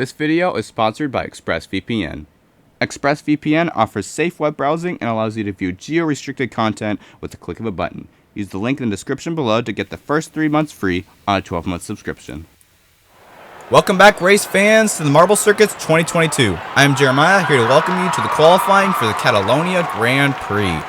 This video is sponsored by ExpressVPN. ExpressVPN offers safe web browsing and allows you to view geo-restricted content with the click of a button. Use the link in the description below to get the first 3 months free on a 12-month subscription. Welcome back, race fans, to the Marble Circuits 2022. I am Jeremiah, here to welcome you to the qualifying for the Catalunya Grand Prix.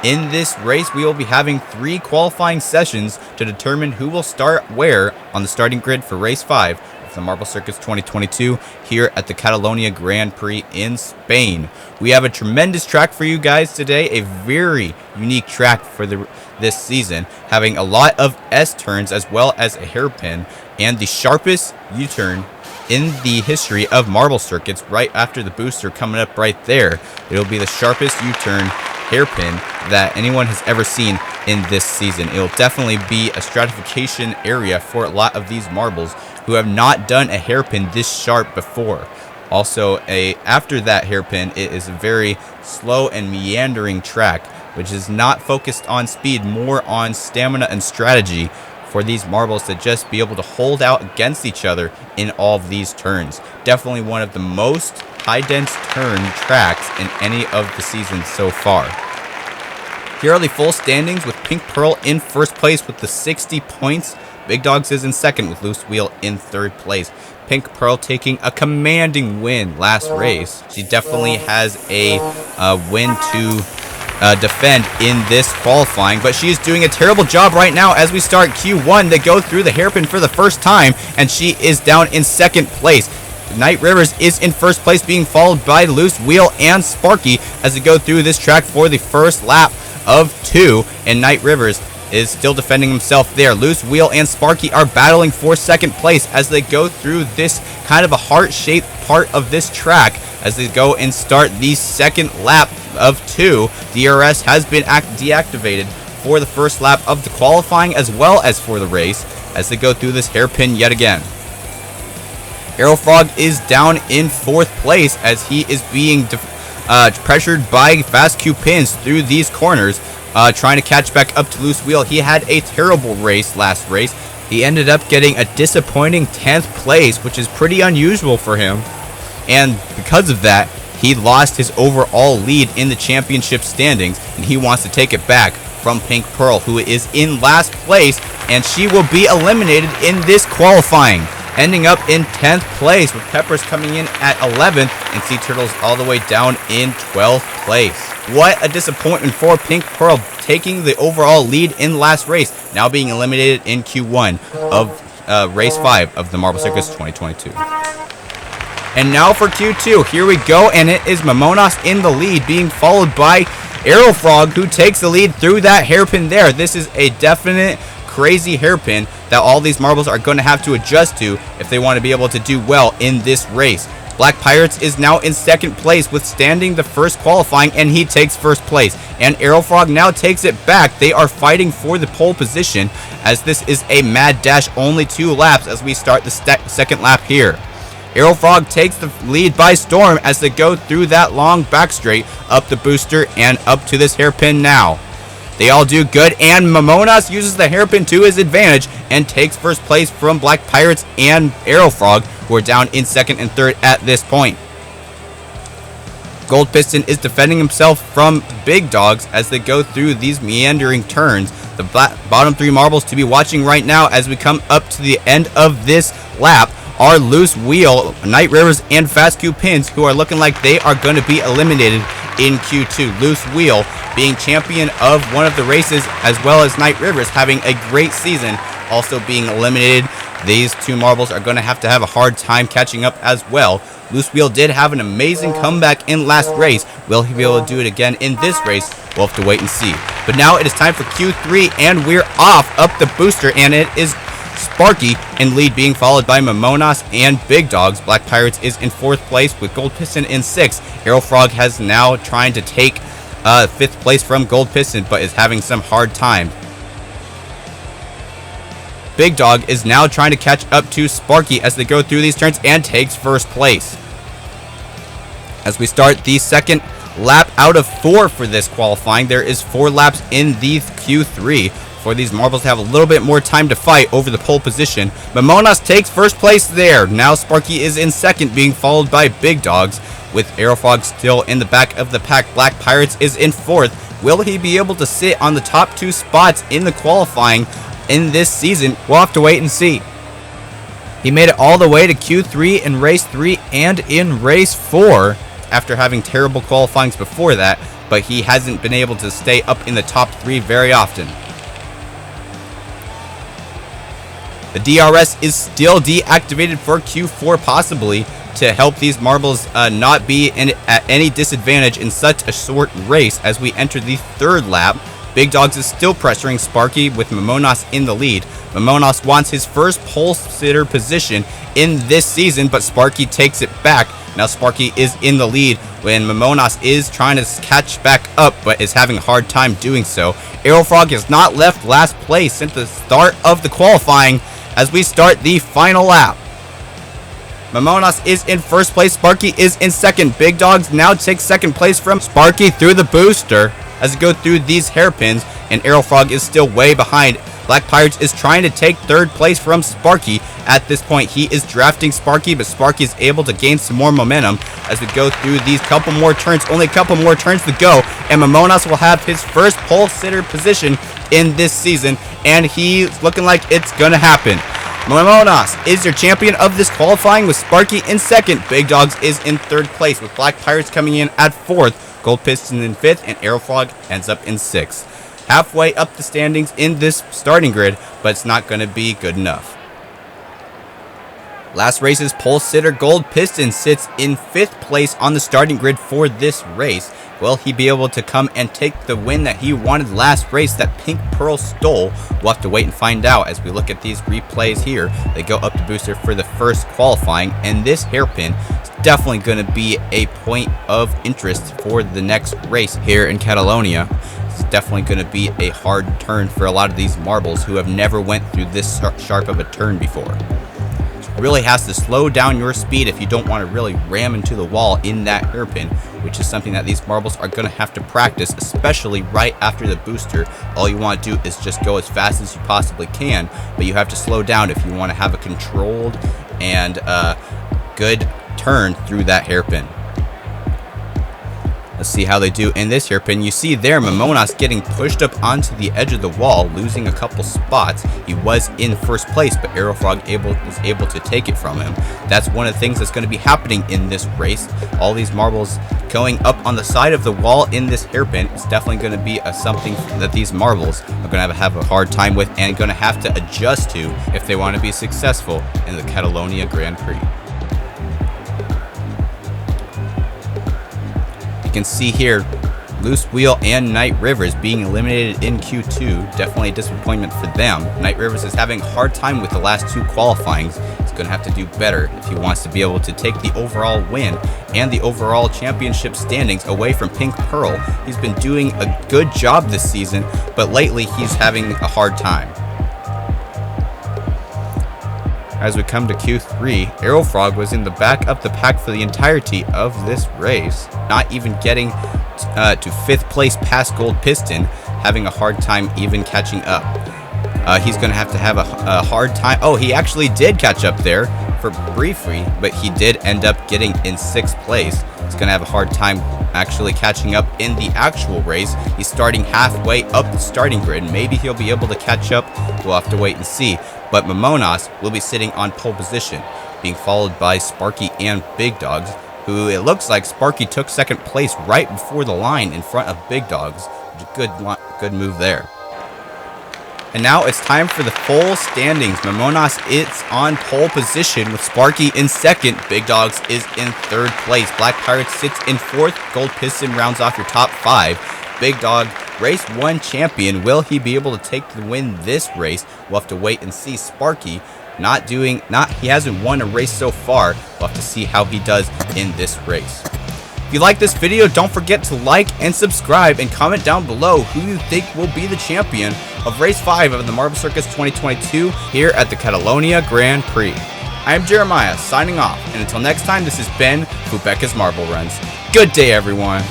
In this race, we will be having 3 qualifying sessions to determine who will start where on the starting grid for race 5 of the Marble Circuits 2022 here at the Catalunya Grand Prix in Spain. We have a tremendous track for you guys today, a very unique track for this season, having a lot of S-turns as well as a hairpin, and the sharpest U-turn in the history of Marble Circuits right after the booster coming up right there. It'll be the sharpest U-turn hairpin that anyone has ever seen in this season. It'll definitely be a stratification area for a lot of these marbles who have not done a hairpin this sharp before. Also, after that hairpin, it is a very slow and meandering track, which is not focused on speed, more on stamina and strategy for these marbles to just be able to hold out against each other in all of these turns. Definitely one of the most high-dense turn tracks in any of the seasons so far. Here are the full standings, with Pink Pearl in first place with the 60 points. Big Dogs is in second with Loose Wheel in third place. Pink Pearl taking a commanding win last race. She definitely has a win to defend in this qualifying, but she is doing a terrible job right now as we start Q1. They go through the hairpin for the first time, and she is down in second place. Night Rivers is in first place, being followed by Loose Wheel and Sparky as they go through this track for the first lap of 2, and Night Rivers is still defending himself there. Loose Wheel and Sparky are battling for second place as they go through this kind of a heart-shaped part of this track as they go and start the second lap of 2. DRS has been deactivated for the first lap of the qualifying as well as for the race as they go through this hairpin yet again. Arrow Frog is down in fourth place as he is being pressured by Fast Q pins through these corners, trying to catch back up to Loose Wheel. He had a terrible race last race. He ended up getting a disappointing 10th place, which is pretty unusual for him. And because of that, he lost his overall lead in the championship standings, and he wants to take it back from Pink Pearl, who is in last place, and she will be eliminated in this qualifying, ending up in 10th place, with Peppers coming in at 11th and Sea Turtles all the way down in 12th place. What a disappointment for Pink Pearl, taking the overall lead in last race, now being eliminated in Q1 of race 5 of the Marble Circuits 2022. And now for Q2, here we go, and it is Mamonas in the lead, being followed by Arrow Frog, who takes the lead through that hairpin there. This is a definite crazy hairpin that all these marbles are going to have to adjust to if they want to be able to do well in this race. Black Pirates is now in second place, withstanding the first qualifying, and he takes first place. And Arrow Frog now takes it back. They are fighting for the pole position as this is a mad dash, only 2 laps as we start the second lap here. Arrow Frog takes the lead by storm as they go through that long back straight up the booster and up to this hairpin now. They all do good, and Mamonas uses the hairpin to his advantage and takes first place from Black Pirates and Arrow Frog, who are down in second and third at this point. Gold Piston is defending himself from Big Dogs as they go through these meandering turns. The bottom 3 marbles to be watching right now as we come up to the end of this lap are Loose Wheel, Night Rivers, and Fast Q Pins, who are looking like they are going to be eliminated in Q2. Loose Wheel being champion of one of the races, as well as Night Rivers having a great season, also being eliminated. These 2 marbles are going to have a hard time catching up as well. Loose Wheel did have an amazing comeback in last race. Will he be able to do it again in this race? We'll have to wait and see. But now it is time for Q3, and we're off up the booster, and it is Sparky in lead, being followed by Mamonas and Big Dogs. Black Pirates is in 4th place with Gold Piston in 6th. Arrow Frog has now trying to take 5th place from Gold Piston, but is having some hard time. Big Dog is now trying to catch up to Sparky as they go through these turns and takes first place. As we start the second lap out of 4 for this qualifying, there is 4 laps in the Q3. for these marbles to have a little bit more time to fight over the pole position. Mamonas takes first place there. Now Sparky is in second, being followed by Big Dogs, with Aerofrog still in the back of the pack. Black Pirates is in fourth. Will he be able to sit on the top 2 spots in the qualifying in this season? We'll have to wait and see. He made it all the way to Q3 in race 3 and in race 4 after having terrible qualifyings before that, but he hasn't been able to stay up in the top 3 very often. The DRS is still deactivated for Q4, possibly to help these marbles not be at any disadvantage in such a short race as we enter the 3rd lap. Big Dogs is still pressuring Sparky with Mamonas in the lead. Mamonas wants his first pole sitter position in this season, but Sparky takes it back. Now Sparky is in the lead when Mamonas is trying to catch back up, but is having a hard time doing so. Aerofrog has not left last place since the start of the qualifying as we start the final lap. Mamonas is in first place. Sparky is in second. Big Dogs now takes second place from Sparky through the booster as it goes through these hairpins, and Aerofrog is still way behind. Black Pirates is trying to take 3rd place from Sparky. At this point, he is drafting Sparky, but Sparky is able to gain some more momentum as we go through these couple more turns. Only a couple more turns to go, and Mamonas will have his first pole sitter position in this season, and he's looking like it's gonna happen. Mamonas is your champion of this qualifying with Sparky in second. Big Dogs is in 3rd place with Black Pirates coming in at 4th. Gold Piston in 5th, and Aerofrog ends up in 6th. Halfway up the standings in this starting grid, but it's not going to be good enough. Last race's pole sitter Gold Piston sits in 5th place on the starting grid for this race. Will he be able to come and take the win that he wanted last race that Pink Pearl stole? We'll have to wait and find out as we look at these replays here. They go up to booster for the first qualifying, and this hairpin is definitely going to be a point of interest for the next race here in Catalonia. It's definitely going to be a hard turn for a lot of these marbles who have never went through this sharp of a turn before. Really has to slow down your speed if you don't want to really ram into the wall in that hairpin, which is something that these marbles are going to have to practice, especially right after the booster. All you want to do is just go as fast as you possibly can, but you have to slow down if you want to have a controlled and good turn through that hairpin. Let's see how they do in this hairpin. You see there Mamonas getting pushed up onto the edge of the wall, losing a couple spots. He was in first place, but Aerofrog was able to take it from him. That's one of the things that's going to be happening in this race. All these marbles going up on the side of the wall in this hairpin is definitely going to be something that these marbles are going to have a hard time with and going to have to adjust to if they want to be successful in the Catalonia Grand Prix. You can see here Loose Wheel and Night Rivers being eliminated in Q2. Definitely a disappointment for them. Night Rivers is having a hard time with the last 2 qualifyings. He's going to have to do better if he wants to be able to take the overall win and the overall championship standings away from Pink Pearl. He's been doing a good job this season, but lately he's having a hard time. As we come to Q3, Aerofrog was in the back of the pack for the entirety of this race, not even getting to 5th place past Gold Piston, having a hard time even catching up. He's going to have a hard time. Oh, he actually did catch up there for briefly, but he did end up getting in 6th place. He's going to have a hard time actually catching up in the actual race. He's starting halfway up the starting grid. Maybe he'll be able to catch up. We'll have to wait and see. But Mamonas will be sitting on pole position, being followed by Sparky and Big Dogs, who it looks like Sparky took 2nd place right before the line in front of Big Dogs. Good move there. And now it's time for the full standings. Mamonas is on pole position with Sparky in 2nd. Big Dogs is in 3rd place. Black Pirates sits in 4th. Gold Piston rounds off your top 5. Big Dog, race 1 champion. Will he be able to take the win this race? We'll have to wait and see. Sparky he hasn't won a race so far. We'll have to see how he does in this race. If you like this video, don't forget to like and subscribe and comment down below who you think will be the champion of race 5 of the Marble Circus 2022 here at the Catalonia Grand Prix. I am Jeremiah signing off, and until next time, this has been Fubeca's Marble Runs. Good day, everyone.